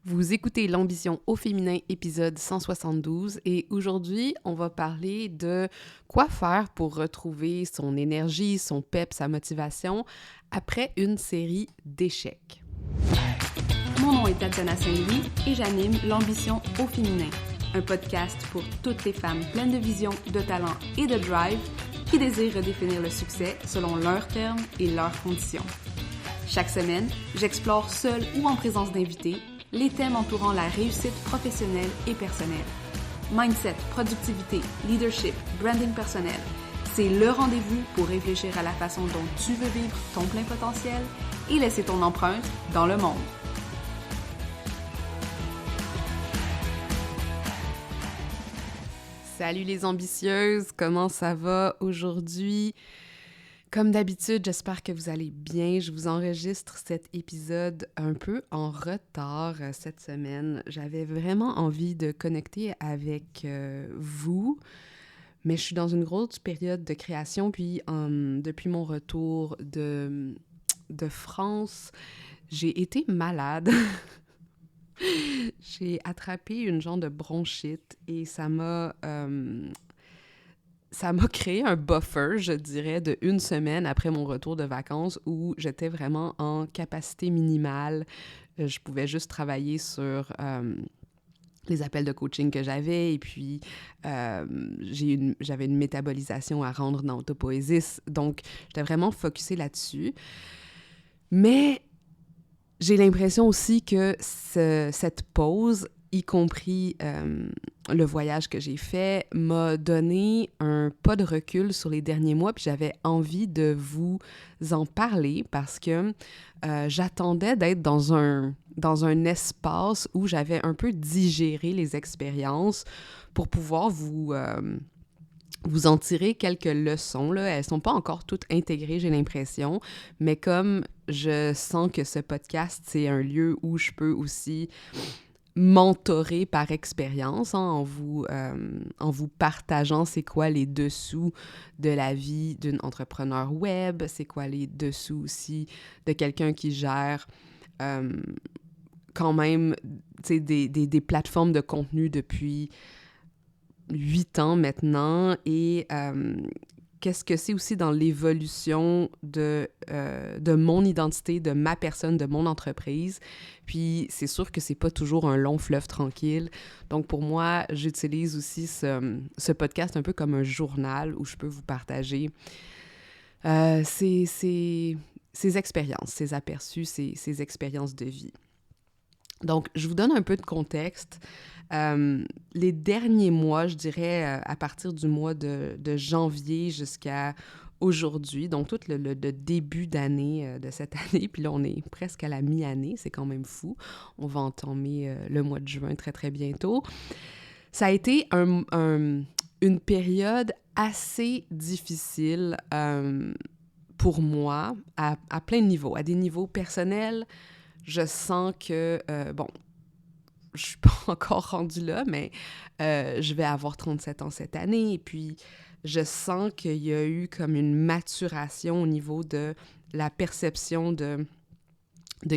Vous écoutez l'Ambition au féminin, épisode 172, et aujourd'hui, on va parler de quoi faire pour retrouver son énergie, son pep, sa motivation après une série d'échecs. Mon nom est Tatiana Saint-Louis et j'anime l'Ambition au féminin, un podcast pour toutes les femmes pleines de vision, de talent et de drive qui désirent redéfinir le succès selon leurs termes et leurs conditions. Chaque semaine, j'explore seule ou en présence d'invités les thèmes entourant la réussite professionnelle et personnelle. Mindset, productivité, leadership, branding personnel, c'est le rendez-vous pour réfléchir à la façon dont tu veux vivre ton plein potentiel et laisser ton empreinte dans le monde. Salut les ambitieuses, comment ça va aujourd'hui? Comme d'habitude, j'espère que vous allez bien. Je vous enregistre cet épisode un peu en retard cette semaine. J'avais vraiment envie de connecter avec vous, mais je suis dans une grosse période de création. Puis depuis mon retour de France, j'ai été malade. J'ai attrapé une genre de bronchite et ça m'a créé un buffer, je dirais, de une semaine après mon retour de vacances où j'étais vraiment en capacité minimale. Je pouvais juste travailler sur les appels de coaching que j'avais et puis j'avais une métabolisation à rendre dans Autopoiesis. Donc, j'étais vraiment focusée là-dessus. Mais j'ai l'impression aussi que cette pause, y compris le voyage que j'ai fait, m'a donné un pas de recul sur les derniers mois, puis j'avais envie de vous en parler parce que j'attendais d'être dans un espace où j'avais un peu digéré les expériences pour pouvoir vous en tirer quelques leçons, là. Elles sont pas encore toutes intégrées, j'ai l'impression, mais comme je sens que ce podcast, c'est un lieu où je peux aussi mentorer par expérience, en vous partageant c'est quoi les dessous de la vie d'une entrepreneur web, c'est quoi les dessous aussi de quelqu'un qui gère quand même des plateformes de contenu depuis 8 ans maintenant et qu'est-ce que c'est aussi dans l'évolution de mon identité, de ma personne, de mon entreprise. Puis c'est sûr que c'est pas toujours un long fleuve tranquille. Donc pour moi, j'utilise aussi ce podcast un peu comme un journal où je peux vous partager ces expériences, ces aperçus, ces expériences de vie. Donc, je vous donne un peu de contexte. Les derniers mois, je dirais à partir du mois de janvier jusqu'à aujourd'hui, donc tout le début d'année de cette année, puis là, on est presque à la mi-année, c'est quand même fou. On va entamer le mois de juin très, très bientôt. Ça a été une période assez difficile pour moi à plein de niveaux, à des niveaux personnels. Je sens que, je suis pas encore rendue là, mais je vais avoir 37 ans cette année. Et puis, je sens qu'il y a eu comme une maturation au niveau de la perception de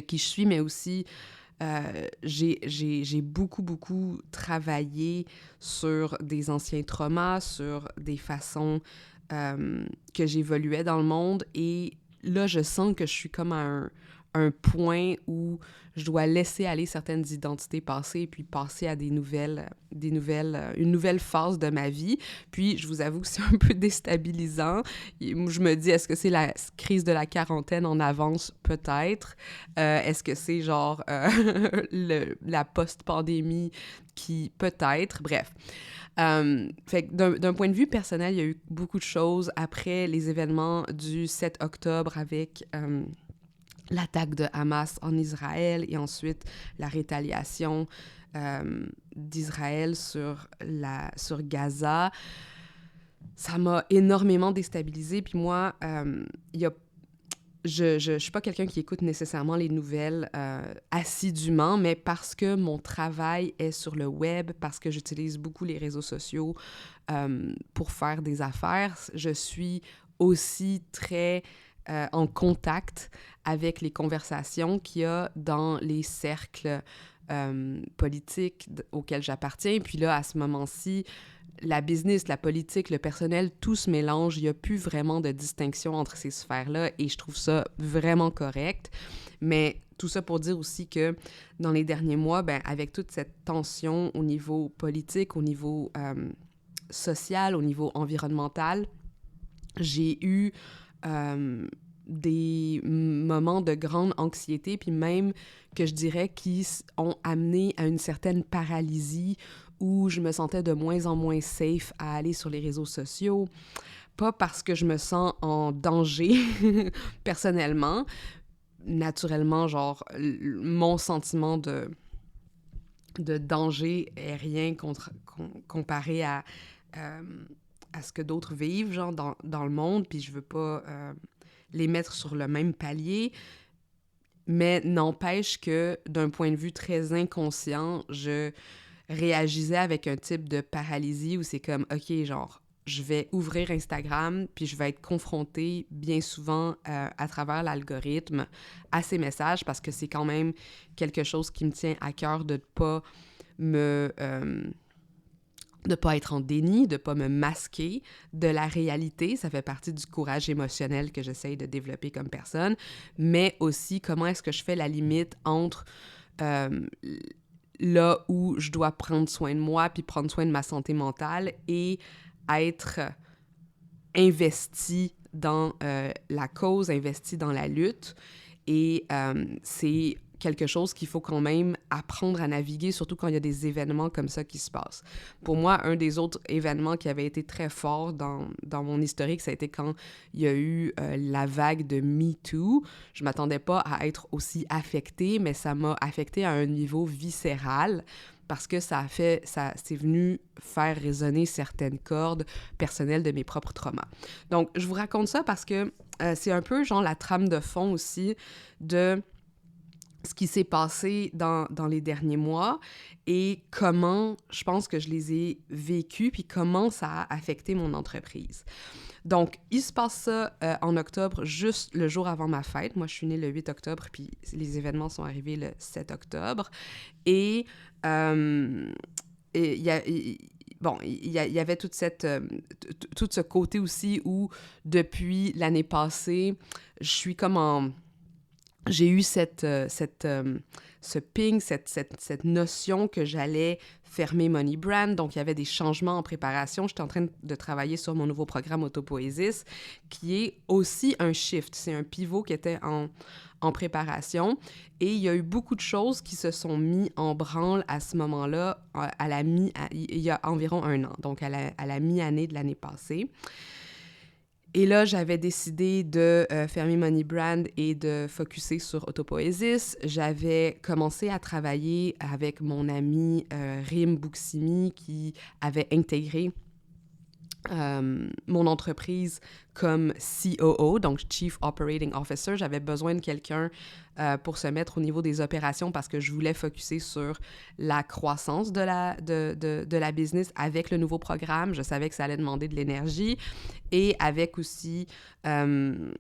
qui je suis, mais aussi, j'ai beaucoup, beaucoup travaillé sur des anciens traumas, sur des façons que j'évoluais dans le monde. Et là, je sens que je suis comme à un point où je dois laisser aller certaines identités passées et puis passer à une nouvelle phase de ma vie. Puis, je vous avoue que c'est un peu déstabilisant. Je me dis, est-ce que c'est la crise de la quarantaine en avance? Peut-être. Est-ce que c'est genre la post-pandémie qui... Peut-être. Bref. Fait que d'un point de vue personnel, il y a eu beaucoup de choses après les événements du 7 octobre avec l'attaque de Hamas en Israël et ensuite la rétaliation d'Israël sur Gaza. Ça m'a énormément déstabilisée. Puis moi, je suis pas quelqu'un qui écoute nécessairement les nouvelles assidûment, mais parce que mon travail est sur le web, parce que j'utilise beaucoup les réseaux sociaux pour faire des affaires, je suis aussi très en contact avec les conversations qu'il y a dans les cercles politique auquel j'appartiens. Puis là, à ce moment-ci, la business, la politique, le personnel, tout se mélange. Il n'y a plus vraiment de distinction entre ces sphères-là et je trouve ça vraiment correct. Mais tout ça pour dire aussi que dans les derniers mois, ben, avec toute cette tension au niveau politique, au niveau social, au niveau environnemental, j'ai eu des moments de grande anxiété, puis même que je dirais qui ont amené à une certaine paralysie où je me sentais de moins en moins safe à aller sur les réseaux sociaux. Pas parce que je me sens en danger personnellement. Naturellement, genre, mon sentiment de danger est rien comparé à ce que d'autres vivent, genre, dans le monde, puis je veux pas les mettre sur le même palier, mais n'empêche que, d'un point de vue très inconscient, je réagissais avec un type de paralysie où c'est comme, OK, genre, je vais ouvrir Instagram, puis je vais être confrontée bien souvent à travers l'algorithme à ces messages parce que c'est quand même quelque chose qui me tient à cœur de ne pas être en déni, de ne pas me masquer de la réalité. Ça fait partie du courage émotionnel que j'essaye de développer comme personne, mais aussi comment est-ce que je fais la limite entre là où je dois prendre soin de moi puis prendre soin de ma santé mentale et être investi dans la cause, investi dans la lutte. Et c'est quelque chose qu'il faut quand même apprendre à naviguer, surtout quand il y a des événements comme ça qui se passent. Pour moi, un des autres événements qui avait été très fort dans mon historique, ça a été quand il y a eu la vague de Me Too. Je m'attendais pas à être aussi affectée, mais ça m'a affectée à un niveau viscéral parce que c'est venu faire résonner certaines cordes personnelles de mes propres traumas. Donc, je vous raconte ça parce que c'est un peu genre la trame de fond aussi de ce qui s'est passé dans les derniers mois et comment je pense que je les ai vécus puis comment ça a affecté mon entreprise. Donc, il se passe ça en octobre, juste le jour avant ma fête. Moi, je suis née le 8 octobre, puis les événements sont arrivés le 7 octobre. Et il y avait tout ce côté aussi où, depuis l'année passée, je suis comme j'ai eu ce ping, cette notion que j'allais fermer Money Brand. Donc, il y avait des changements en préparation. J'étais en train de travailler sur mon nouveau programme Autopoésis, qui est aussi un shift. C'est un pivot qui était en préparation. Et il y a eu beaucoup de choses qui se sont mis en branle à ce moment-là, il y a environ 1 an, donc à la mi-année de l'année passée. Et là, j'avais décidé de fermer Money Brand et de focusser sur Autopoésis. J'avais commencé à travailler avec mon ami Rim Bouksimi qui avait intégré mon entreprise comme COO, donc Chief Operating Officer. J'avais besoin de quelqu'un pour se mettre au niveau des opérations parce que je voulais focuser sur la croissance de la business avec le nouveau programme. Je savais que ça allait demander de l'énergie et avec aussi ce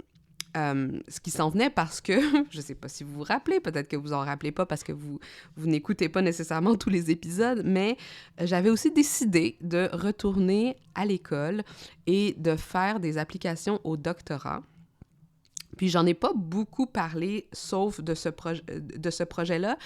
qui s'en venait parce que, je ne sais pas si vous vous rappelez, peut-être que vous en rappelez pas parce que vous n'écoutez pas nécessairement tous les épisodes, mais j'avais aussi décidé de retourner à l'école et de faire des applications au doctorat. Puis j'en ai pas beaucoup parlé, sauf de ce projet-là,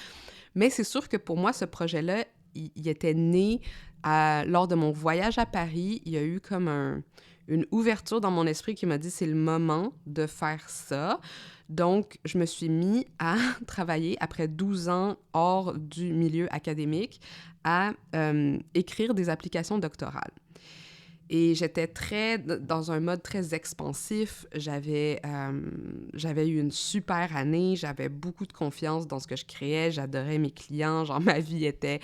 mais c'est sûr que pour moi, ce projet-là, il était né lors de mon voyage à Paris. Il y a eu comme une ouverture dans mon esprit qui m'a dit « c'est le moment de faire ça ». Donc, je me suis mis à travailler, après 12 ans hors du milieu académique, à écrire des applications doctorales. Et j'étais dans un mode très expansif. J'avais eu une super année. J'avais beaucoup de confiance dans ce que je créais. J'adorais mes clients. Genre, ma vie j'étais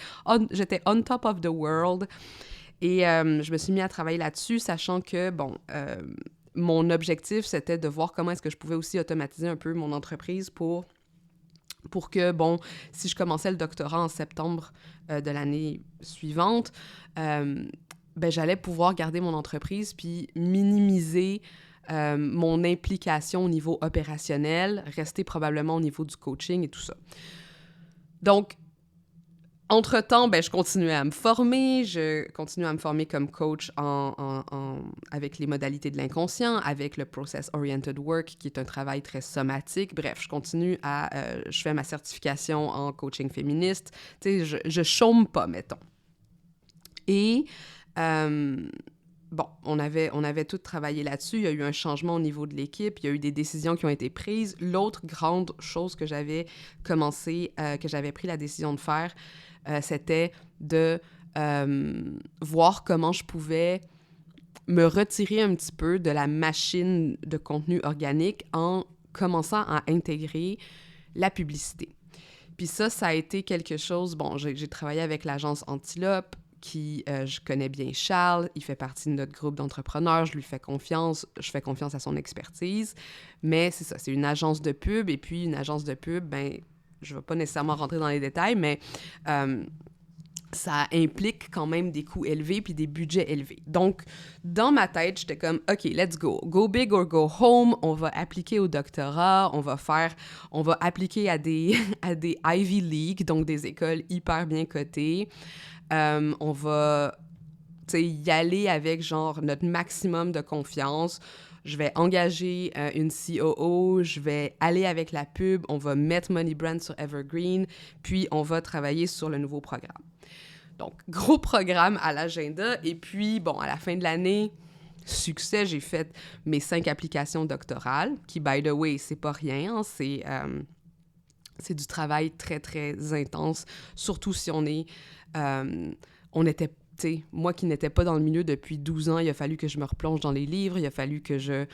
on top of the world. Et je me suis mis à travailler là-dessus, sachant que, mon objectif, c'était de voir comment est-ce que je pouvais aussi automatiser un peu mon entreprise pour que, si je commençais le doctorat en septembre de l'année suivante, j'allais pouvoir garder mon entreprise puis minimiser mon implication au niveau opérationnel, rester probablement au niveau du coaching et tout ça. Donc, Entre-temps, je continuais à me former. Je continuais à me former comme coach avec les modalités de l'inconscient, avec le Process Oriented Work, qui est un travail très somatique. Bref, je fais ma certification en coaching féministe. Tu sais, je chôme pas, mettons. Et, on avait tout travaillé là-dessus. Il y a eu un changement au niveau de l'équipe. Il y a eu des décisions qui ont été prises. L'autre grande chose que j'avais pris la décision de faire, c'était de voir comment je pouvais me retirer un petit peu de la machine de contenu organique en commençant à intégrer la publicité. Puis ça a été quelque chose... j'ai travaillé avec l'agence Antilope, je connais bien Charles, il fait partie de notre groupe d'entrepreneurs, je fais confiance à son expertise, mais c'est ça, c'est une agence de pub, et puis une agence de pub, je ne vais pas nécessairement rentrer dans les détails, mais ça implique quand même des coûts élevés puis des budgets élevés. Donc, dans ma tête, j'étais comme, OK, let's go. Go big or go home. On va appliquer au doctorat. On va appliquer à des Ivy League, donc des écoles hyper bien cotées. On va y aller avec genre notre maximum de confiance. Je vais engager une COO, je vais aller avec la pub, on va mettre Money Brand sur Evergreen, puis on va travailler sur le nouveau programme. Donc, gros programme à l'agenda. Et puis, à la fin de l'année, succès, j'ai fait mes 5 applications doctorales, qui, by the way, c'est pas rien, hein, c'est du travail très, très intense, surtout si on était... moi qui n'étais pas dans le milieu depuis 12 ans, il a fallu que je me replonge dans les livres, il a fallu que je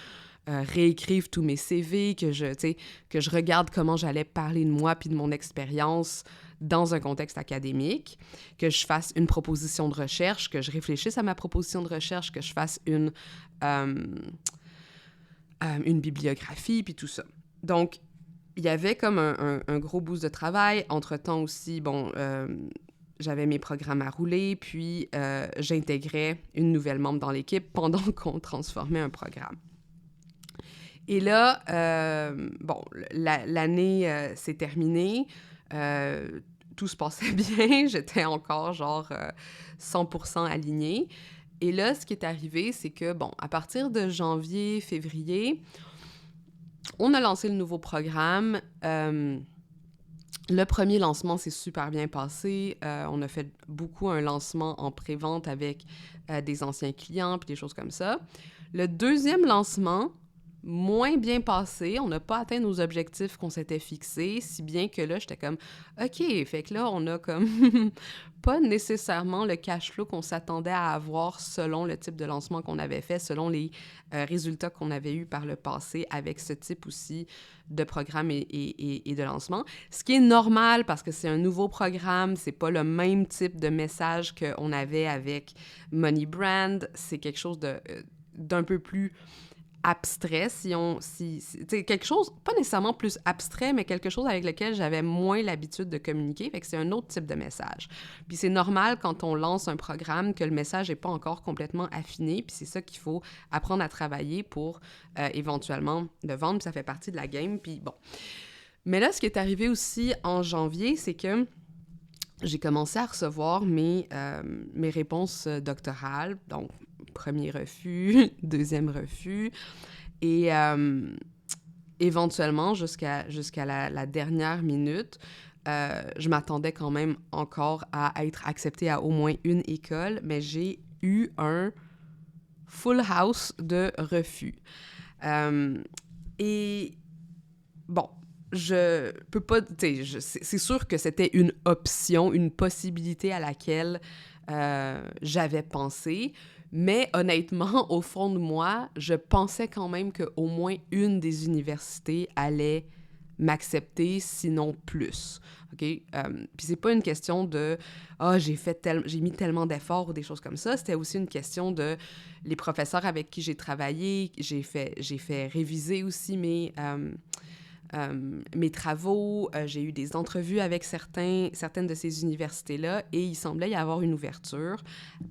réécrive tous mes CV, que je regarde comment j'allais parler de moi puis de mon expérience dans un contexte académique, que je fasse une proposition de recherche, que je réfléchisse à ma proposition de recherche, que je fasse une bibliographie, puis tout ça. Donc, il y avait comme un gros boost de travail. Entre-temps aussi, j'avais mes programmes à rouler, puis j'intégrais une nouvelle membre dans l'équipe pendant qu'on transformait un programme. Et là, l'année s'est terminée, tout se passait bien, j'étais encore genre 100% alignée. Et là, ce qui est arrivé, c'est que, à partir de janvier, février, on a lancé le nouveau programme. Le premier lancement s'est super bien passé. On a fait beaucoup un lancement en pré-vente avec des anciens clients puis des choses comme ça. Le deuxième lancement, moins bien passé. On n'a pas atteint nos objectifs qu'on s'était fixés, si bien que là, j'étais comme, OK, fait que là, on a comme pas nécessairement le cash flow qu'on s'attendait à avoir selon le type de lancement qu'on avait fait, selon les résultats qu'on avait eus par le passé avec ce type aussi de programme et de lancement. Ce qui est normal parce que c'est un nouveau programme, c'est pas le même type de message qu'on avait avec Money Brand, c'est quelque chose d'un peu plus abstrait, quelque chose, pas nécessairement plus abstrait, mais quelque chose avec lequel j'avais moins l'habitude de communiquer, fait que c'est un autre type de message. Puis c'est normal quand on lance un programme que le message n'est pas encore complètement affiné, puis c'est ça qu'il faut apprendre à travailler pour éventuellement le vendre, puis ça fait partie de la game, puis bon. Mais là, ce qui est arrivé aussi en janvier, c'est que j'ai commencé à recevoir mes réponses doctorales, donc premier refus, deuxième refus, et éventuellement, jusqu'à la dernière minute, je m'attendais quand même encore à être acceptée à au moins une école, mais j'ai eu un full house de refus. Et bon, je peux pas... c'est sûr que c'était une option, une possibilité à laquelle j'avais pensé, mais honnêtement, au fond de moi, je pensais quand même qu'au moins une des universités allait m'accepter, sinon plus. OK? Puis c'est pas une question de « Ah, j'ai mis tellement d'efforts » ou des choses comme ça. C'était aussi une question de les professeurs avec qui j'ai travaillé. J'ai fait réviser aussi mes travaux, j'ai eu des entrevues avec certaines de ces universités-là et il semblait y avoir une ouverture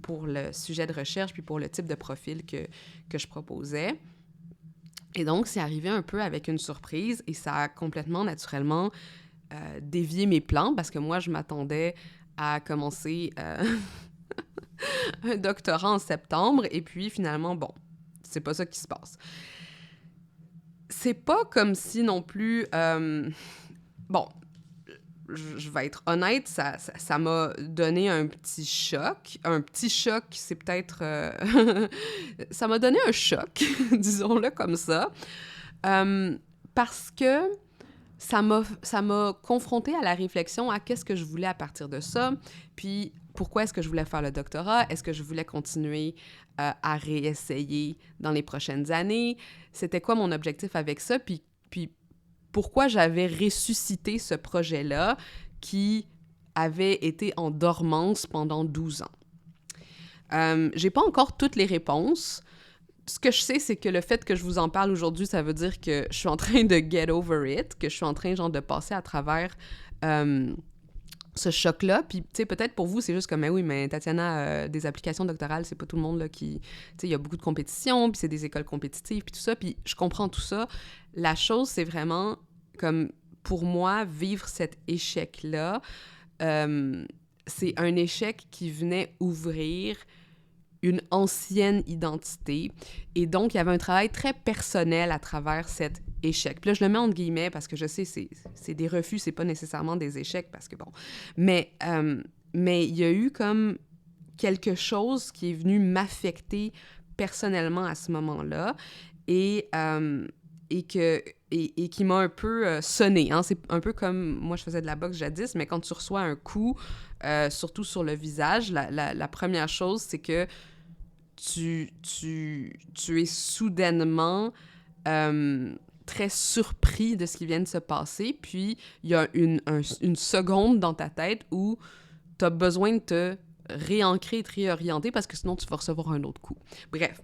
pour le sujet de recherche puis pour le type de profil que je proposais. Et donc, c'est arrivé un peu avec une surprise et ça a complètement naturellement dévié mes plans parce que moi, je m'attendais à commencer un doctorat en septembre, et puis finalement, bon, c'est pas ça qui se passe. C'est pas comme si non plus... bon, je vais être honnête, ça m'a donné un petit choc. Un petit choc, c'est peut-être... ça m'a donné un choc, disons-le comme ça, parce que ça m'a confrontée à la réflexion à qu'est-ce que je voulais à partir de ça, puis pourquoi est-ce que je voulais faire le doctorat, est-ce que je voulais continuer à réessayer dans les prochaines années, c'était quoi mon objectif avec ça, puis pourquoi j'avais ressuscité ce projet-là qui avait été en dormance pendant 12 ans. J'ai pas encore toutes les réponses. Ce que je sais, c'est que le fait que je vous en parle aujourd'hui, ça veut dire que je suis en train de get over it, que je suis en train, genre, de passer à travers ce choc-là. Puis, tu sais, peut-être pour vous, c'est juste comme, mais oui, mais Tatiana, des applications doctorales, c'est pas tout le monde là, qui... Tu sais, il y a beaucoup de compétition, puis c'est des écoles compétitives, puis tout ça, puis je comprends tout ça. La chose, c'est vraiment, comme, pour moi, vivre cet échec-là, c'est un échec qui venait ouvrir une ancienne identité. Et donc, il y avait un travail très personnel à travers cet échec. Puis là, je le mets entre guillemets parce que je sais, c'est des refus, c'est pas nécessairement des échecs, parce que bon... Mais il y a eu comme quelque chose qui est venu m'affecter personnellement à ce moment-là et qui m'a un peu sonné. Hein? C'est un peu comme... Moi, je faisais de la boxe jadis, mais quand tu reçois un coup, surtout sur le visage, la première chose, c'est que tu es soudainement très surpris de ce qui vient de se passer, puis il y a une seconde dans ta tête où tu as besoin de te réancrer et te réorienter parce que sinon tu vas recevoir un autre coup. Bref.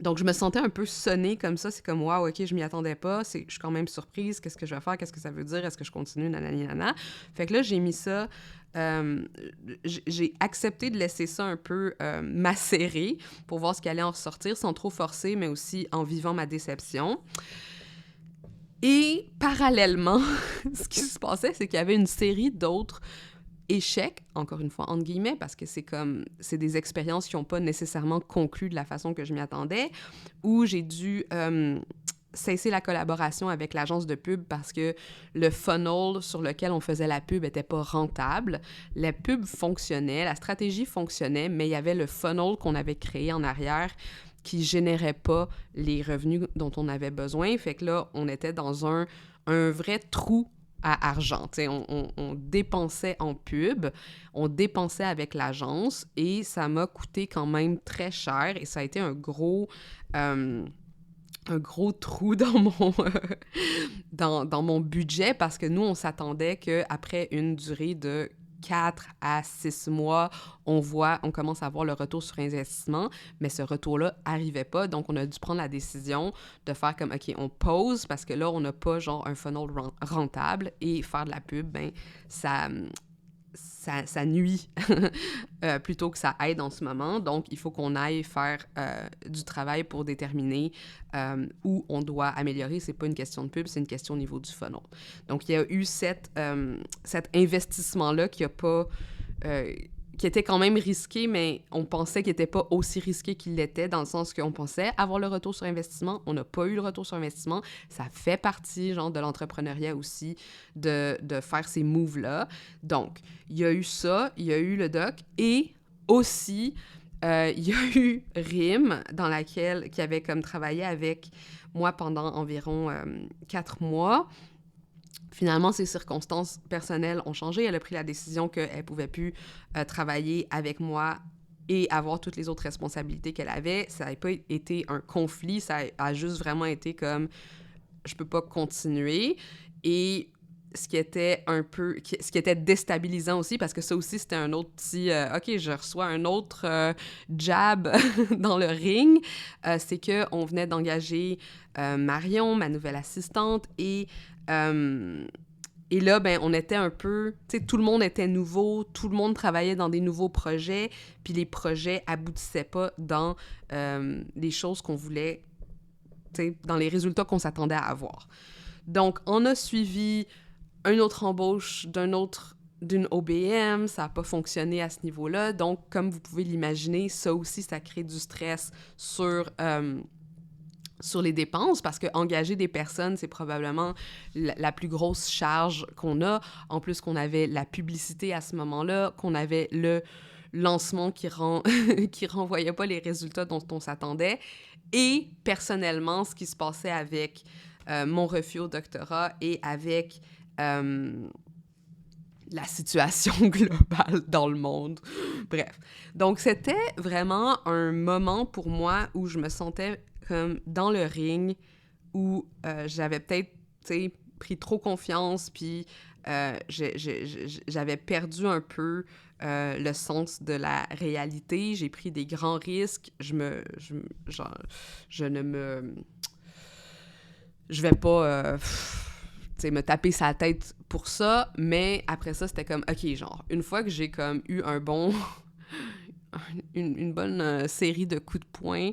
Donc, je me sentais un peu sonnée comme ça. C'est comme, waouh, OK, je m'y attendais pas. Je suis quand même surprise. Qu'est-ce que je vais faire? Qu'est-ce que ça veut dire? Est-ce que je continue? Nanani, nana. Fait que là, j'ai mis ça... j'ai accepté de laisser ça un peu macérer pour voir ce qui allait en ressortir sans trop forcer, mais aussi en vivant ma déception. Et parallèlement, ce qui se passait, c'est qu'il y avait une série d'autres échecs, encore une fois, entre guillemets, parce que c'est des expériences qui n'ont pas nécessairement conclu de la façon que je m'y attendais, où j'ai dû cesser la collaboration avec l'agence de pub parce que le funnel sur lequel on faisait la pub n'était pas rentable. La pub fonctionnait, la stratégie fonctionnait, mais il y avait le funnel qu'on avait créé en arrière qui générait pas les revenus dont on avait besoin. Fait que là, on était dans un vrai trou à argent. On dépensait en pub, on dépensait avec l'agence et ça m'a coûté quand même très cher et ça a été un gros trou dans mon budget parce que nous, on s'attendait qu'après une durée de 4 à 6 mois, on commence à voir le retour sur investissement, mais ce retour-là n'arrivait pas, donc on a dû prendre la décision de faire comme, OK, on pause parce que là, on n'a pas genre un funnel rentable et faire de la pub, ben ça nuit plutôt que ça aide en ce moment. Donc, il faut qu'on aille faire du travail pour déterminer où on doit améliorer. C'est pas une question de pub, c'est une question au niveau du funnel. Donc, il y a eu cet investissement-là qui était quand même risqué, mais on pensait qu'il n'était pas aussi risqué qu'il l'était, dans le sens qu'on pensait avoir le retour sur investissement. On n'a pas eu le retour sur investissement. Ça fait partie, genre, de l'entrepreneuriat aussi, de faire ces moves-là. Donc, il y a eu ça, il y a eu le doc, et aussi, il y a eu RIM, qui avait comme travaillé avec moi pendant environ 4 mois. Finalement, ses circonstances personnelles ont changé. Elle a pris la décision qu'elle ne pouvait plus travailler avec moi et avoir toutes les autres responsabilités qu'elle avait. Ça n'a pas été un conflit, ça a juste vraiment été comme « je peux pas continuer ». Et ce qui était déstabilisant aussi, parce que ça aussi, c'était un autre petit OK, je reçois un autre jab dans le ring, c'est qu'on venait d'engager Marion, ma nouvelle assistante, et là, ben, on était un peu... Tu sais, tout le monde était nouveau, tout le monde travaillait dans des nouveaux projets, puis les projets aboutissaient pas dans les choses qu'on voulait, tu sais, dans les résultats qu'on s'attendait à avoir. Donc, on a suivi une autre embauche d'un autre d'une OBM, ça n'a pas fonctionné à ce niveau-là. Donc, comme vous pouvez l'imaginer, ça aussi, ça crée du stress sur les dépenses, parce qu'engager des personnes, c'est probablement la plus grosse charge qu'on a. En plus qu'on avait la publicité à ce moment-là, qu'on avait le lancement qui renvoyait pas les résultats dont on s'attendait. Et personnellement, ce qui se passait avec mon refus au doctorat et avec la situation globale dans le monde. Bref. Donc, c'était vraiment un moment pour moi où je me sentais comme dans le ring, où j'avais peut-être, tu sais, pris trop confiance, puis j'avais perdu un peu le sens de la réalité. J'ai pris des grands risques. Je vais pas me taper sa tête pour ça, mais après ça, c'était comme, OK, genre, une fois que j'ai comme eu une bonne série de coups de poing,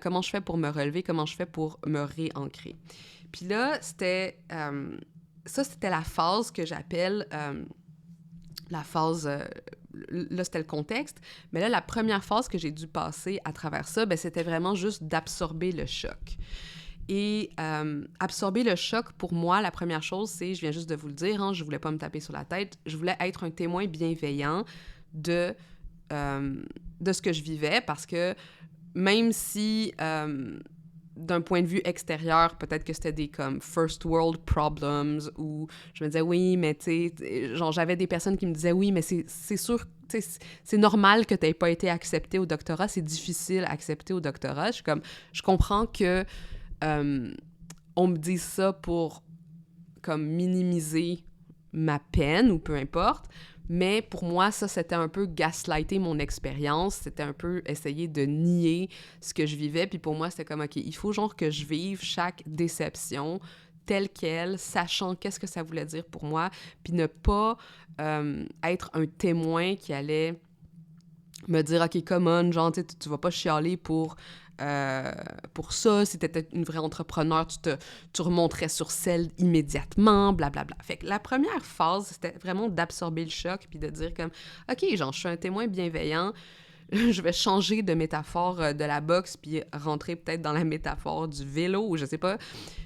comment je fais pour me relever, comment je fais pour me réancrer. Puis là, c'était la phase que j'appelle la phase... là, c'était le contexte, mais là, la première phase que j'ai dû passer à travers ça, ben, c'était vraiment juste d'absorber le choc. Et absorber le choc, pour moi, la première chose, c'est, je viens juste de vous le dire, hein, je voulais pas me taper sur la tête, je voulais être un témoin bienveillant de ce que je vivais, parce que même si, d'un point de vue extérieur, peut-être que c'était des comme first world problems, où je me disais, oui, mais tu sais, genre, j'avais des personnes qui me disaient, oui, mais c'est sûr, tu sais, c'est normal que tu n'aies pas été accepté au doctorat, c'est difficile à accepter au doctorat. Je comprends que on me dise ça pour comme minimiser ma peine ou peu importe, mais pour moi, ça, c'était un peu gaslighter mon expérience, c'était un peu essayer de nier ce que je vivais, puis pour moi, c'était comme, OK, il faut genre que je vive chaque déception telle qu'elle, sachant qu'est-ce que ça voulait dire pour moi, puis ne pas être un témoin qui allait me dire, OK, come on, genre, tu vas pas chialer pour ça, si tu étais une vraie entrepreneur, tu remonterais sur selle immédiatement, blablabla. Fait que la première phase, c'était vraiment d'absorber le choc puis de dire comme, OK, genre, je suis un témoin bienveillant, je vais changer de métaphore de la boxe puis rentrer peut-être dans la métaphore du vélo, ou je sais pas.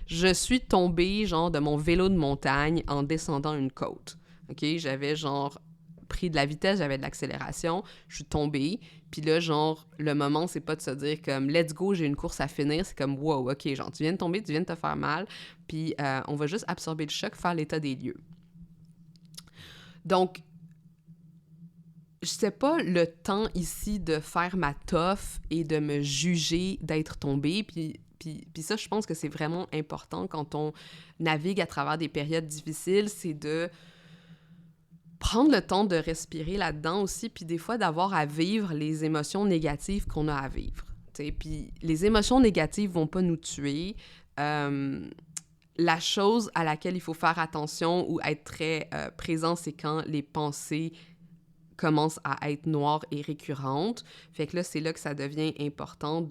Je suis tombée, genre, de mon vélo de montagne en descendant une côte. OK? J'avais, genre, pris de la vitesse, j'avais de l'accélération, je suis tombée, puis là, genre, le moment, c'est pas de se dire comme « let's go, j'ai une course à finir », c'est comme « wow, OK, genre, tu viens de tomber, tu viens de te faire mal, puis on va juste absorber le choc, faire l'état des lieux. » Donc, c'est pas le temps ici de faire ma toffe et de me juger d'être tombée, puis ça, je pense que c'est vraiment important quand on navigue à travers des périodes difficiles, c'est de prendre le temps de respirer là-dedans aussi, puis des fois d'avoir à vivre les émotions négatives qu'on a à vivre. Puis les émotions négatives vont pas nous tuer. La chose à laquelle il faut faire attention ou être très présent, c'est quand les pensées commencent à être noires et récurrentes. Fait que là, c'est là que ça devient important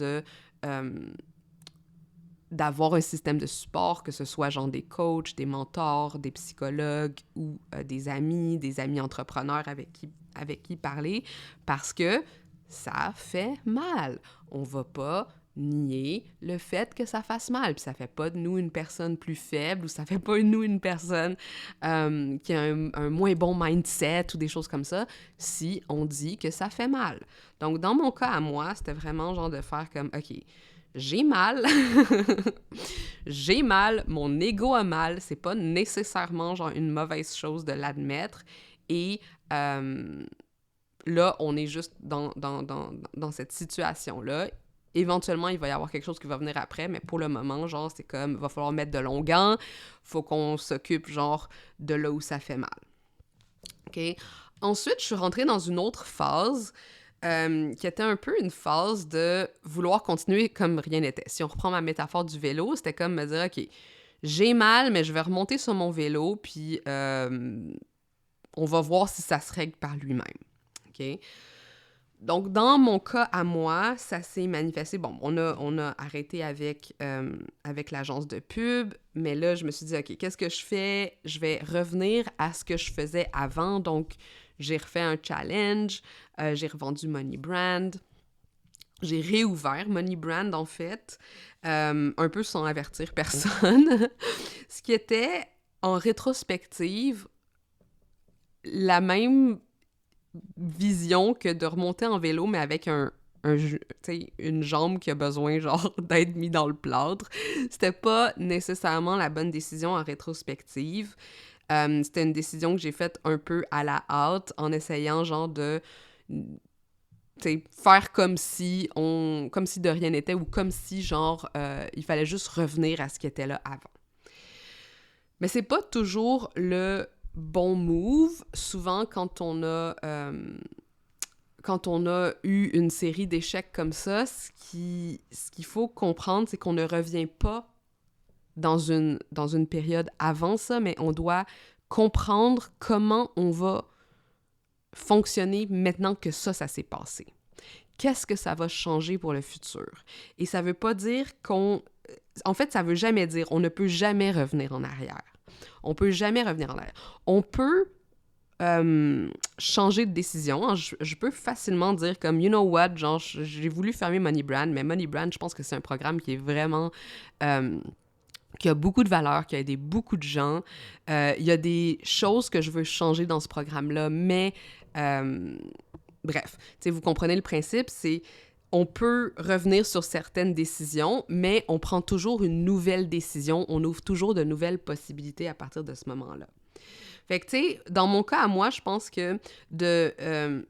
d'avoir un système de support, que ce soit genre des coachs, des mentors, des psychologues ou des amis entrepreneurs avec qui parler, parce que ça fait mal. On va pas nier le fait que ça fasse mal, puis ça fait pas de nous une personne plus faible, ou ça fait pas de nous une personne qui a un moins bon mindset ou des choses comme ça, si on dit que ça fait mal. Donc, dans mon cas à moi, c'était vraiment genre de faire comme, OK, j'ai mal, j'ai mal, mon ego a mal, c'est pas nécessairement genre une mauvaise chose de l'admettre, et là, on est juste dans cette situation-là. Éventuellement, il va y avoir quelque chose qui va venir après, mais pour le moment, genre, c'est comme, il va falloir mettre de longs gants, faut qu'on s'occupe, genre, de là où ça fait mal. OK? Ensuite, je suis rentrée dans une autre phase qui était un peu une phase de vouloir continuer comme rien n'était. Si on reprend ma métaphore du vélo, c'était comme me dire, OK, j'ai mal, mais je vais remonter sur mon vélo, puis on va voir si ça se règle par lui-même. OK? Donc, dans mon cas à moi, ça s'est manifesté. Bon, on a arrêté avec l'agence de pub, mais là, je me suis dit, OK, qu'est-ce que je fais? Je vais revenir à ce que je faisais avant. Donc, j'ai refait un challenge, j'ai revendu Money Brand, j'ai réouvert Money Brand, en fait, un peu sans avertir personne, ce qui était, en rétrospective, la même vision que de remonter en vélo, mais avec une jambe qui a besoin, genre, d'être mis dans le plâtre. C'était pas nécessairement la bonne décision en rétrospective. C'était une décision que j'ai faite un peu à la hâte, en essayant, genre, de faire comme si de rien n'était, ou comme si, genre, il fallait juste revenir à ce qui était là avant. Mais c'est pas toujours le bon move. Souvent, quand on a eu une série d'échecs comme ça, ce qu'il faut comprendre, c'est qu'on ne revient pas dans une période avant ça, mais on doit comprendre comment on va fonctionner maintenant que ça s'est passé. Qu'est-ce que ça va changer pour le futur? Et ça veut pas dire en fait, ça veut jamais dire on ne peut jamais revenir en arrière. On peut jamais revenir en arrière. On peut changer de décision. Je peux facilement dire comme, you know what, genre, j'ai voulu fermer Money Brand, mais Money Brand, je pense que c'est un programme qui est vraiment... qui a beaucoup de valeur, qui a aidé beaucoup de gens. Il y a des choses que je veux changer dans ce programme-là, mais... bref, vous comprenez le principe, c'est... On peut revenir sur certaines décisions, mais on prend toujours une nouvelle décision, on ouvre toujours de nouvelles possibilités à partir de ce moment-là. Fait que, tu sais, dans mon cas à moi, je pense que de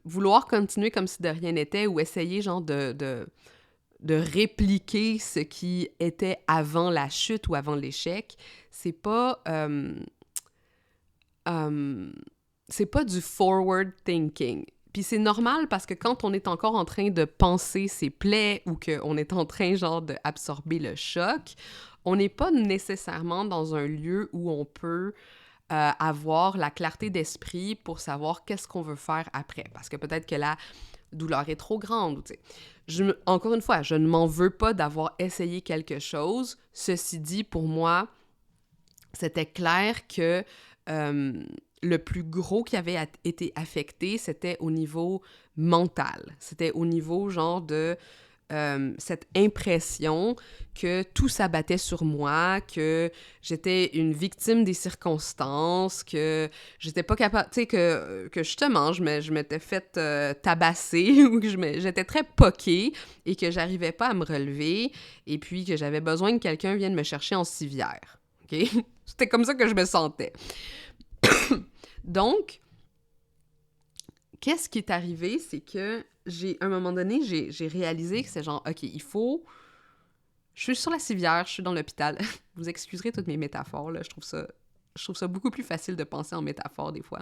vouloir continuer comme si de rien n'était ou essayer, genre, de répliquer ce qui était avant la chute ou avant l'échec, c'est pas du forward thinking. Puis c'est normal parce que quand on est encore en train de penser ses plaies ou qu'on est en train, genre, d'absorber le choc, on n'est pas nécessairement dans un lieu où on peut avoir la clarté d'esprit pour savoir qu'est-ce qu'on veut faire après. Parce que peut-être que la douleur est trop grande. Encore une fois, je ne m'en veux pas d'avoir essayé quelque chose. Ceci dit, pour moi, c'était clair que le plus gros qui avait été affecté, c'était au niveau mental. C'était au niveau, genre, de cette impression que tout s'abattait sur moi, que j'étais une victime des circonstances, que j'étais pas capable... Tu sais, que justement, je m'étais faite tabasser ou que j'étais très poquée et que j'arrivais pas à me relever et puis que j'avais besoin que quelqu'un vienne me chercher en civière. OK? C'était comme ça que je me sentais. Donc, qu'est-ce qui est arrivé, c'est que à un moment donné, j'ai réalisé que c'est genre, OK, il faut... Je suis sur la civière, je suis dans l'hôpital. Vous excuserez toutes mes métaphores, là. Je trouve ça beaucoup plus facile de penser en métaphore, des fois.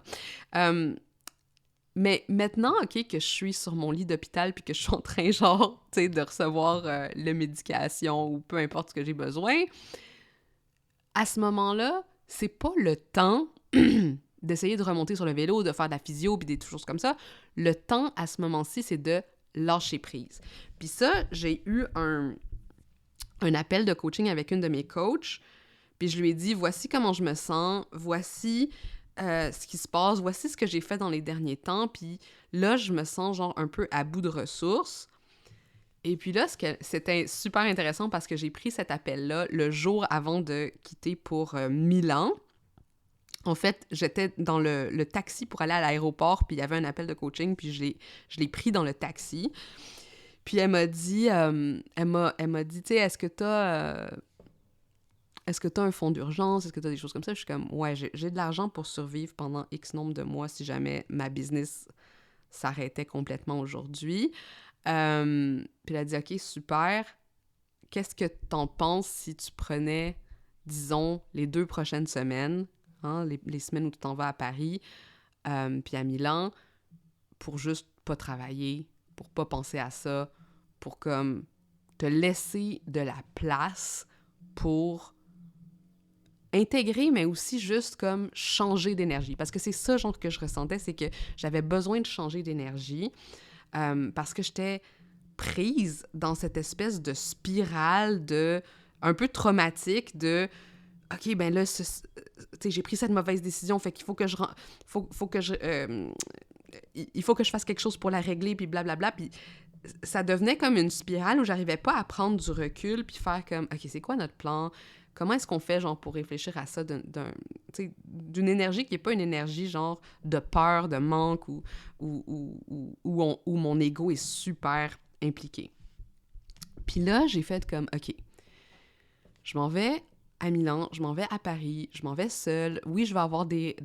Mais maintenant, OK, que je suis sur mon lit d'hôpital puis que je suis en train, genre, tu sais, de recevoir la médication ou peu importe ce que j'ai besoin, à ce moment-là, c'est pas le temps d'essayer de remonter sur le vélo, de faire de la physio puis des choses comme ça. Le temps, à ce moment-ci, c'est de lâcher prise. Puis ça, j'ai eu un appel de coaching avec une de mes coachs, puis je lui ai dit, voici comment je me sens, voici ce qui se passe, voici ce que j'ai fait dans les derniers temps, puis là, je me sens genre un peu à bout de ressources. Et puis là, c'était super intéressant parce que j'ai pris cet appel-là le jour avant de quitter pour Milan. En fait, j'étais dans le taxi pour aller à l'aéroport, puis il y avait un appel de coaching, puis je l'ai pris dans le taxi. Puis elle m'a dit, tu sais, est-ce que t'as un fonds d'urgence? Est-ce que t'as des choses comme ça? Je suis comme, ouais, j'ai de l'argent pour survivre pendant X nombre de mois si jamais ma business s'arrêtait complètement aujourd'hui. Puis elle a dit, OK, super. Qu'est-ce que t'en penses si tu prenais, disons, les 2 prochaines semaines, hein, les semaines où tu t'en vas à Paris, puis à Milan, pour juste pas travailler, pour pas penser à ça, pour comme te laisser de la place pour intégrer, mais aussi juste comme changer d'énergie. Parce que c'est ça, genre, que je ressentais, c'est que j'avais besoin de changer d'énergie. parce que j'étais prise dans cette espèce de spirale un peu traumatique de OK, ben là, j'ai pris cette mauvaise décision, fait qu'il faut que il faut que je fasse quelque chose pour la régler, puis blablabla. Puis ça devenait comme une spirale où j'arrivais pas à prendre du recul puis faire comme OK, c'est quoi notre plan? Comment est-ce qu'on fait, genre, pour réfléchir à ça d'une énergie qui n'est pas une énergie, genre, de peur, de manque où mon ego est super impliqué. Puis là, j'ai fait comme OK, je m'en vais à Milan, je m'en vais à Paris, je m'en vais seule. Oui, je vais avoir des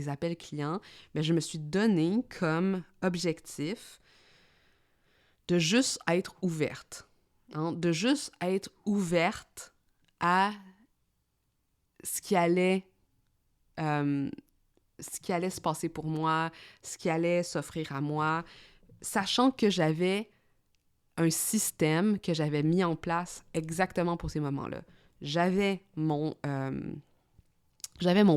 appels clients, mais je me suis donné comme objectif de juste être ouverte. Hein? De juste être ouverte à ce qui allait se passer pour moi, ce qui allait s'offrir à moi, sachant que j'avais un système que j'avais mis en place exactement pour ces moments-là. J'avais mon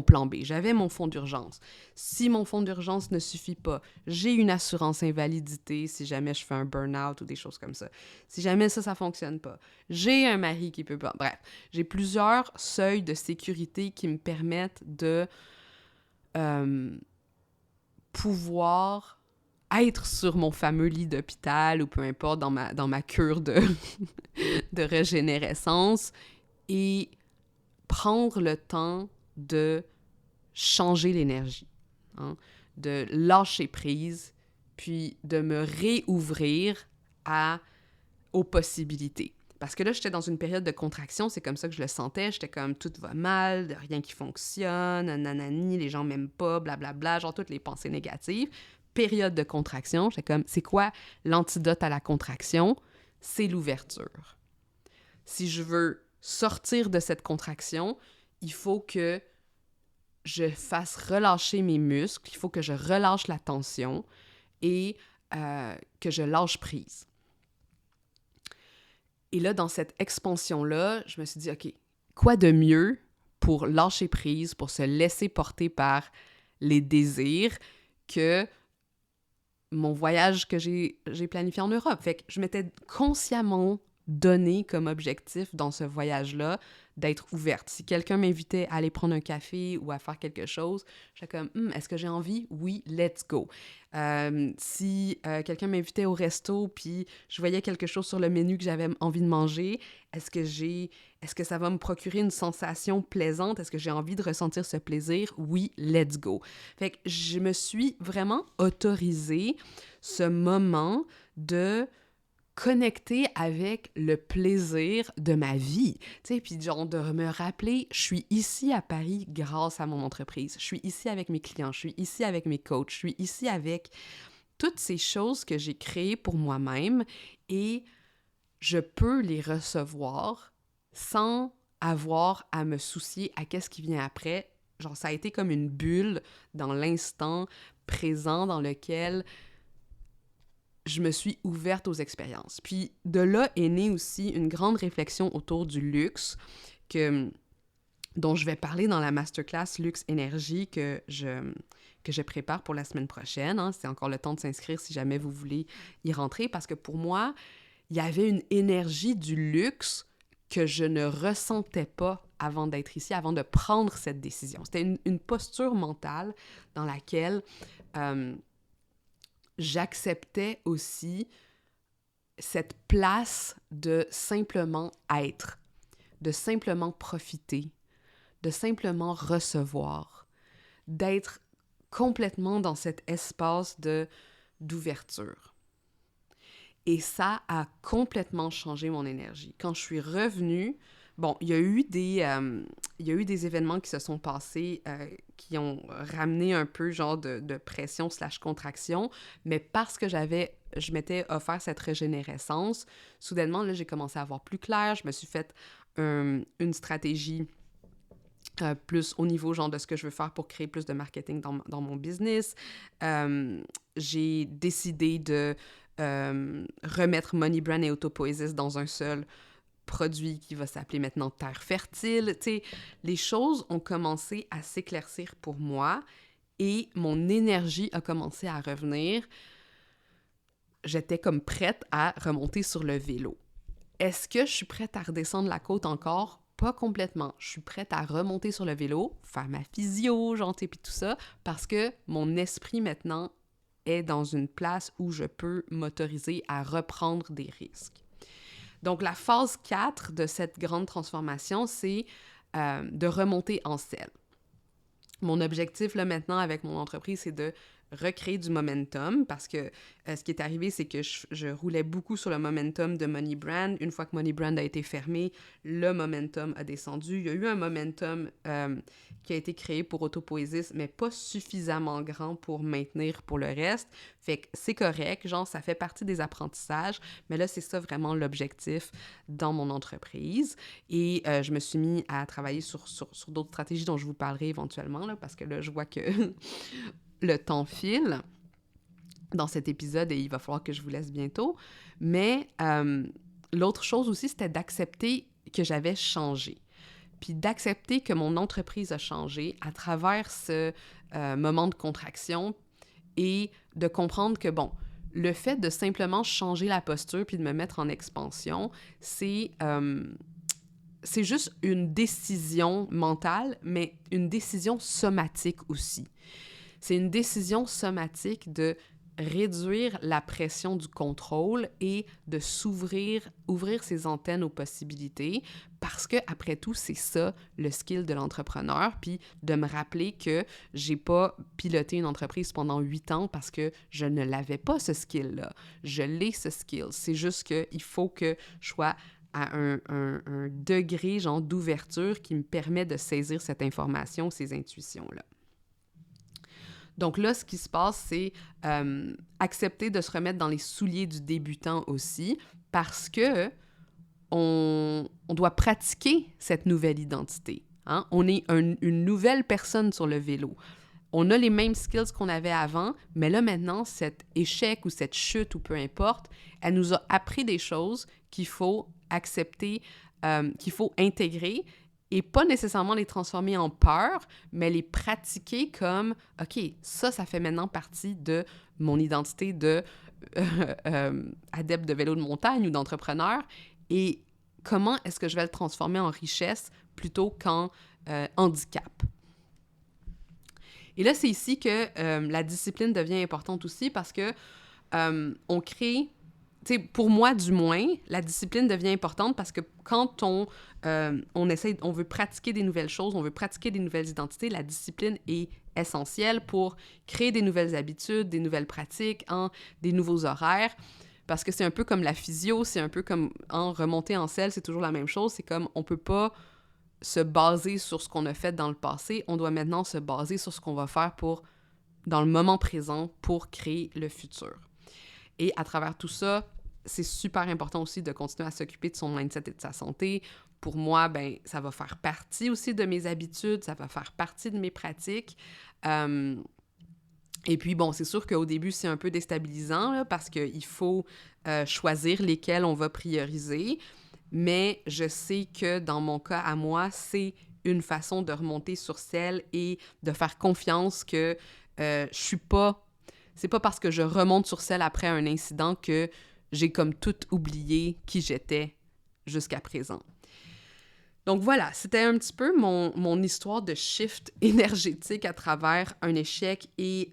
plan B, j'avais mon fonds d'urgence. Si mon fonds d'urgence ne suffit pas, j'ai une assurance invalidité si jamais je fais un burn-out ou des choses comme ça. Si jamais ça ne fonctionne pas. J'ai un mari qui peut pas. Bref, j'ai plusieurs seuils de sécurité qui me permettent de pouvoir être sur mon fameux lit d'hôpital ou peu importe, dans ma cure de régénérescence et prendre le temps de changer l'énergie, hein, de lâcher prise, puis de me réouvrir aux possibilités. Parce que là, j'étais dans une période de contraction, c'est comme ça que je le sentais, j'étais comme tout va mal, de rien qui fonctionne, nanani, les gens m'aiment pas, blablabla, genre toutes les pensées négatives. Période de contraction, j'étais comme, c'est quoi l'antidote à la contraction? C'est l'ouverture. Si je veux sortir de cette contraction, il faut que je fasse relâcher mes muscles, il faut que je relâche la tension et que je lâche prise. Et là, dans cette expansion-là, je me suis dit, OK, quoi de mieux pour lâcher prise, pour se laisser porter par les désirs que mon voyage que j'ai planifié en Europe. Fait que je m'étais consciemment donné comme objectif dans ce voyage-là d'être ouverte. Si quelqu'un m'invitait à aller prendre un café ou à faire quelque chose, j'étais comme « Est-ce que j'ai envie? Oui, let's go. » Si quelqu'un m'invitait au resto puis je voyais quelque chose sur le menu que j'avais envie de manger, est-ce que ça va me procurer une sensation plaisante? Est-ce que j'ai envie de ressentir ce plaisir? Oui, let's go. Fait que je me suis vraiment autorisée ce moment de connecter avec le plaisir de ma vie, tu sais, puis genre de me rappeler, je suis ici à Paris grâce à mon entreprise, je suis ici avec mes clients, je suis ici avec mes coachs, je suis ici avec toutes ces choses que j'ai créées pour moi-même et je peux les recevoir sans avoir à me soucier à qu'est-ce qui vient après. Genre, ça a été comme une bulle dans l'instant présent dans lequel je me suis ouverte aux expériences. Puis de là est née aussi une grande réflexion autour du luxe dont je vais parler dans la masterclass Luxe Énergie que je prépare pour la semaine prochaine. Hein. C'est encore le temps de s'inscrire si jamais vous voulez y rentrer parce que pour moi, il y avait une énergie du luxe que je ne ressentais pas avant d'être ici, avant de prendre cette décision. C'était une posture mentale dans laquelle j'acceptais aussi cette place de simplement être, de simplement profiter, de simplement recevoir, d'être complètement dans cet espace d'ouverture. Et ça a complètement changé mon énergie. Quand je suis revenue, bon, il y a eu des événements qui se sont passés qui ont ramené un peu genre de pression / contraction, mais parce que je m'étais offert cette régénérescence, soudainement, là, j'ai commencé à voir plus clair, je me suis fait une stratégie plus au niveau genre de ce que je veux faire pour créer plus de marketing dans mon business. J'ai décidé de remettre Money Brand et Autopoiesis dans un seul produit qui va s'appeler maintenant Terre Fertile. Tu sais, les choses ont commencé à s'éclaircir pour moi et mon énergie a commencé à revenir j'étais comme prête à remonter sur le vélo. Est-ce que je suis prête à redescendre la côte encore? Pas complètement. Je suis prête à remonter sur le vélo, faire ma physio, puis tout ça, parce que mon esprit maintenant est dans une place où je peux m'autoriser à reprendre des risques. Donc, la phase 4 de cette grande transformation, c'est de remonter en selle. Mon objectif, là, maintenant, avec mon entreprise, c'est de recréer du momentum parce que ce qui est arrivé, c'est que je roulais beaucoup sur le momentum de Money Brand. Une fois que Money Brand a été fermé, le momentum a descendu. Il y a eu un momentum qui a été créé pour Autopoiesis, mais pas suffisamment grand pour maintenir pour le reste. Fait que c'est correct, ça fait partie des apprentissages, mais là, c'est ça vraiment l'objectif dans mon entreprise. Et je me suis mis à travailler sur d'autres stratégies dont je vous parlerai éventuellement, là, parce que là, je vois que le temps file dans cet épisode et il va falloir que je vous laisse bientôt. Mais l'autre chose aussi, c'était d'accepter que j'avais changé. Puis d'accepter que mon entreprise a changé à travers ce moment de contraction et de comprendre que, bon, le fait de simplement changer la posture puis de me mettre en expansion, c'est juste une décision mentale, mais une décision somatique aussi. C'est une décision somatique de réduire la pression du contrôle et de ouvrir ses antennes aux possibilités parce que, après tout, c'est ça le skill de l'entrepreneur, puis de me rappeler que j'ai pas piloté une entreprise pendant 8 ans parce que je ne l'avais pas, ce skill-là. Je l'ai, ce skill. C'est juste qu'il faut que je sois à un degré, d'ouverture qui me permet de saisir cette information, ces intuitions-là. Donc là, ce qui se passe, c'est accepter de se remettre dans les souliers du débutant aussi parce que on doit pratiquer cette nouvelle identité. Hein? On est une nouvelle personne sur le vélo. On a les mêmes skills qu'on avait avant, mais là, maintenant, cet échec ou cette chute ou peu importe, elle nous a appris des choses qu'il faut accepter, qu'il faut intégrer et pas nécessairement les transformer en peur, mais les pratiquer comme « OK, ça fait maintenant partie de mon identité de adepte de vélo de montagne ou d'entrepreneur et comment est-ce que je vais le transformer en richesse plutôt qu'en handicap. » Et là, c'est ici que la discipline devient importante aussi parce que on crée... pour moi, du moins, la discipline devient importante parce que quand on veut pratiquer des nouvelles choses, on veut pratiquer des nouvelles identités, la discipline est essentielle pour créer des nouvelles habitudes, des nouvelles pratiques, des nouveaux horaires. Parce que c'est un peu comme la physio, c'est un peu comme remonter en selle, c'est toujours la même chose. C'est comme on peut pas se baser sur ce qu'on a fait dans le passé, on doit maintenant se baser sur ce qu'on va faire dans le moment présent pour créer le futur. Et à travers tout ça, c'est super important aussi de continuer à s'occuper de son mindset et de sa santé. Pour moi, ça va faire partie aussi de mes habitudes, ça va faire partie de mes pratiques. Et puis, bon, c'est sûr qu'au début, c'est un peu déstabilisant là, parce qu'il faut choisir lesquels on va prioriser. Mais je sais que dans mon cas à moi, c'est une façon de remonter sur selle et de faire confiance que je suis pas... C'est pas parce que je remonte sur selle après un incident que j'ai comme tout oublié qui j'étais jusqu'à présent. Donc voilà, c'était un petit peu mon histoire de shift énergétique à travers un échec et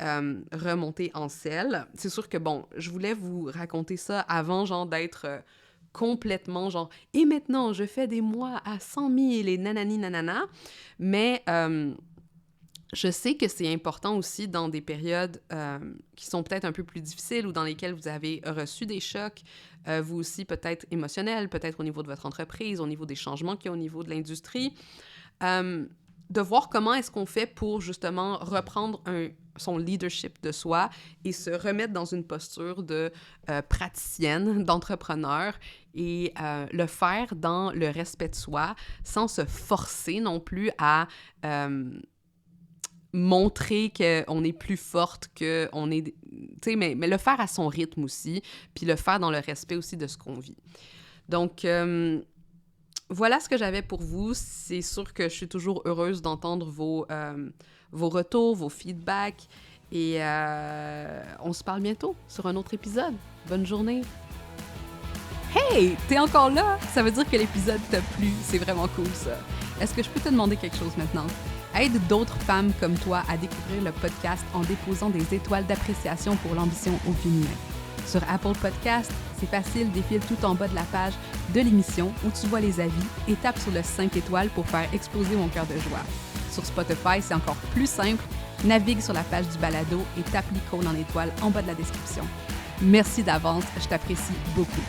remonter en selle. C'est sûr que, bon, je voulais vous raconter ça avant, d'être complètement, et maintenant, je fais des mois à 100 000 et nanani nanana. Mais je sais que c'est important aussi dans des périodes qui sont peut-être un peu plus difficiles ou dans lesquelles vous avez reçu des chocs, vous aussi peut-être émotionnels, peut-être au niveau de votre entreprise, au niveau des changements qu'il y a au niveau de l'industrie, de voir comment est-ce qu'on fait pour justement reprendre son leadership de soi et se remettre dans une posture de praticienne, d'entrepreneur et le faire dans le respect de soi sans se forcer non plus à... montrer qu'on est plus forte, qu'on est... Tu sais, mais le faire à son rythme aussi, puis le faire dans le respect aussi de ce qu'on vit. Donc, voilà ce que j'avais pour vous. C'est sûr que je suis toujours heureuse d'entendre vos retours, vos feedbacks, et on se parle bientôt sur un autre épisode. Bonne journée! Hey! T'es encore là? Ça veut dire que l'épisode t'a plu. C'est vraiment cool, ça. Est-ce que je peux te demander quelque chose maintenant? Aide d'autres femmes comme toi à découvrir le podcast en déposant des étoiles d'appréciation pour l'ambition au féminin. Sur Apple Podcast, c'est facile, défile tout en bas de la page de l'émission où tu vois les avis et tape sur le 5 étoiles pour faire exploser mon cœur de joie. Sur Spotify, c'est encore plus simple. Navigue sur la page du balado et tape l'icône en étoile en bas de la description. Merci d'avance, je t'apprécie beaucoup.